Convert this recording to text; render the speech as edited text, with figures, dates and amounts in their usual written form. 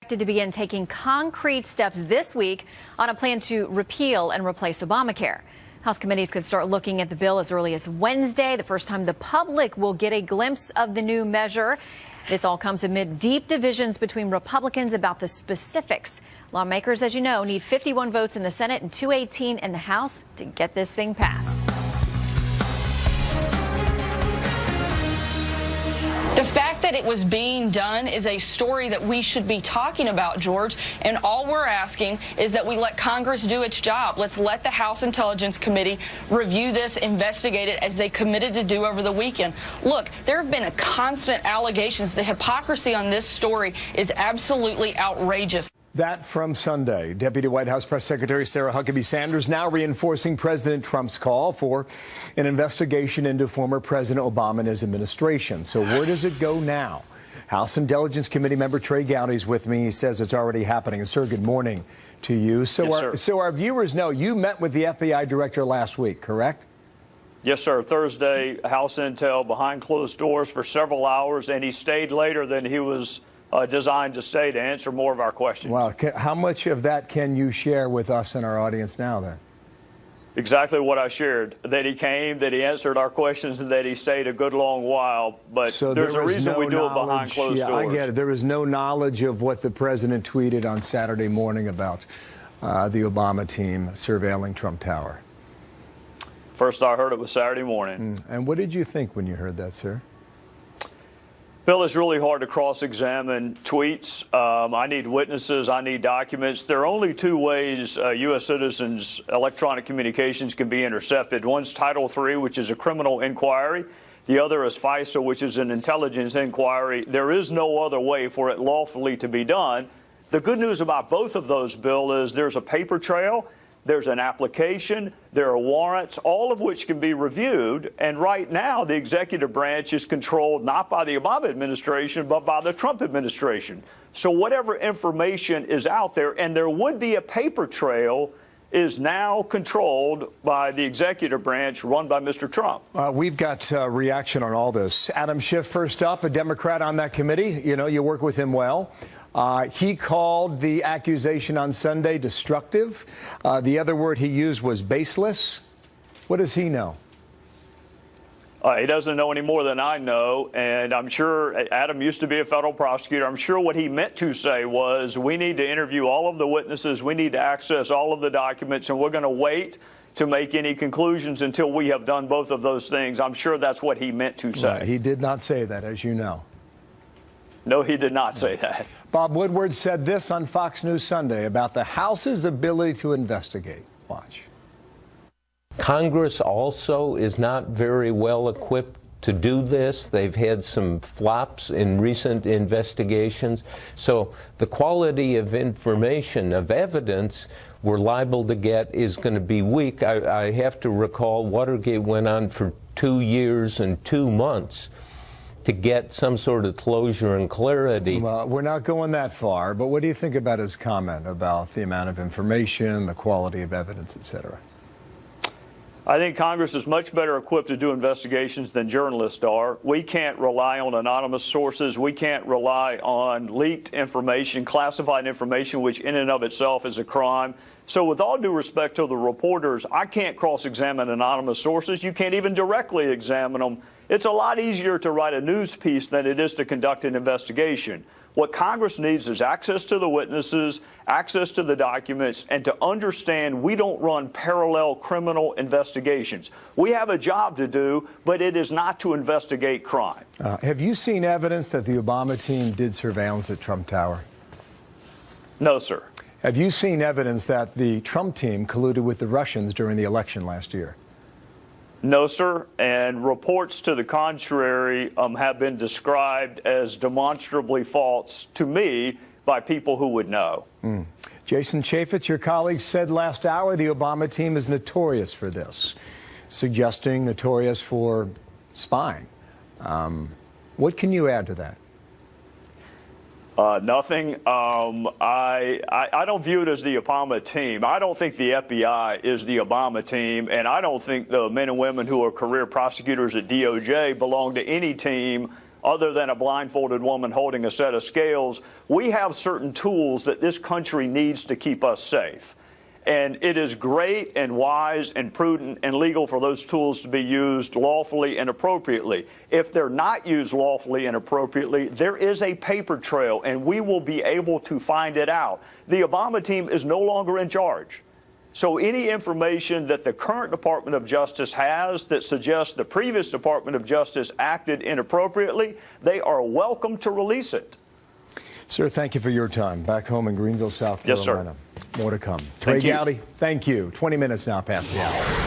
expected to begin taking concrete steps this week on a plan to repeal and replace Obamacare. House committees could start looking at the bill as early as Wednesday, the first time the public will get a glimpse of the new measure. This all comes amid deep divisions between Republicans about the specifics. Lawmakers, as you know, need 51 votes in the Senate and 218 in the House to get this thing passed. The fact that it was being done is a story that we should be talking about, George, and all we're asking is that we let Congress do its job. Let's let the House Intelligence Committee review this, investigate it, as they committed to do over the weekend. Look, there have been constant allegations. The hypocrisy on this story is absolutely outrageous. That from Sunday. Deputy White House Press Secretary Sarah Huckabee Sanders now reinforcing President Trump's call for an investigation into former President Obama and his administration. So where does it go now? House Intelligence Committee member Trey Gowdy is with me. He says it's already happening. And sir, good morning to you. So our viewers know you met with the FBI director last week, correct? Yes, sir. Thursday, House Intel behind closed doors for several hours, and he stayed later than he was designed to stay to answer more of our questions. Wow. How much of that can you share with us and our audience now, then? Exactly what I shared, that he came, that he answered our questions, and that he stayed a good long while. But so there's a reason we do it behind closed doors. I get it. There was no knowledge of what the president tweeted on Saturday morning about the Obama team surveilling Trump Tower. First I heard it was Saturday morning. And what did you think when you heard that, sir? Bill, it's really hard to cross-examine tweets. I need witnesses. I need documents. There are only two ways U.S. citizens' electronic communications can be intercepted. One's Title III, which is a criminal inquiry. The other is FISA, which is an intelligence inquiry. There is no other way for it lawfully to be done. The good news about both of those, Bill, is there's a paper trail. There's an application, there are warrants, all of which can be reviewed. And right now, the executive branch is controlled not by the Obama administration, but by the Trump administration. So whatever information is out there, and there would be a paper trail, is now controlled by the executive branch run by Mr. Trump. We've got reaction on all this. Adam Schiff, first up, a Democrat on that committee. You know, you work with him well. He called the accusation on Sunday destructive. The other word he used was baseless. What does he know? He doesn't know any more than I know, and I'm sure Adam used to be a federal prosecutor. I'm sure what he meant to say was we need to interview all of the witnesses, we need to access all of the documents, and we're going to wait to make any conclusions until we have done both of those things. I'm sure that's what he meant to say. He did not say that, as you know. No, he did not say that. Bob Woodward said this on Fox News Sunday about the House's ability to investigate. Watch. Congress also is not very well equipped to do this. They've had some flops in recent investigations. So the quality of information, of evidence we're liable to get is going to be weak. I have to recall Watergate went on for 2 years and 2 months to get some sort of closure and clarity. Well, we're not going that far, but what do you think about his comment about the amount of information, the quality of evidence, et cetera? I think Congress is much better equipped to do investigations than journalists are. We can't rely on anonymous sources. We can't rely on leaked information, classified information, which in and of itself is a crime. So with all due respect to the reporters, I can't cross-examine anonymous sources. You can't even directly examine them. It's a lot easier to write a news piece than it is to conduct an investigation. What Congress needs is access to the witnesses, access to the documents, and to understand we don't run parallel criminal investigations. We have a job to do, but it is not to investigate crime. Have you seen evidence that the Obama team did surveillance at Trump Tower? No, sir. Have you seen evidence that the Trump team colluded with the Russians during the election last year? No, sir. And reports to the contrary have been described as demonstrably false to me by people who would know. Jason Chaffetz, your colleague, said last hour the Obama team is notorious for this, suggesting notorious for spying. What can you add to that? Nothing. I don't view it as the Obama team. I don't think the FBI is the Obama team, and I don't think the men and women who are career prosecutors at DOJ belong to any team other than a blindfolded woman holding a set of scales. We have certain tools that this country needs to keep us safe. And it is great and wise and prudent and legal for those tools to be used lawfully and appropriately. If they're not used lawfully and appropriately, there is a paper trail, and we will be able to find it out. The Obama team is no longer in charge. So any information that the current Department of Justice has that suggests the previous Department of Justice acted inappropriately, they are welcome to release it. Sir, thank you for your time. Back home in Greenville, South Yes, Carolina. sir. More to come. Trey Thank you. Gowdy, thank you. 20 minutes now past the hour.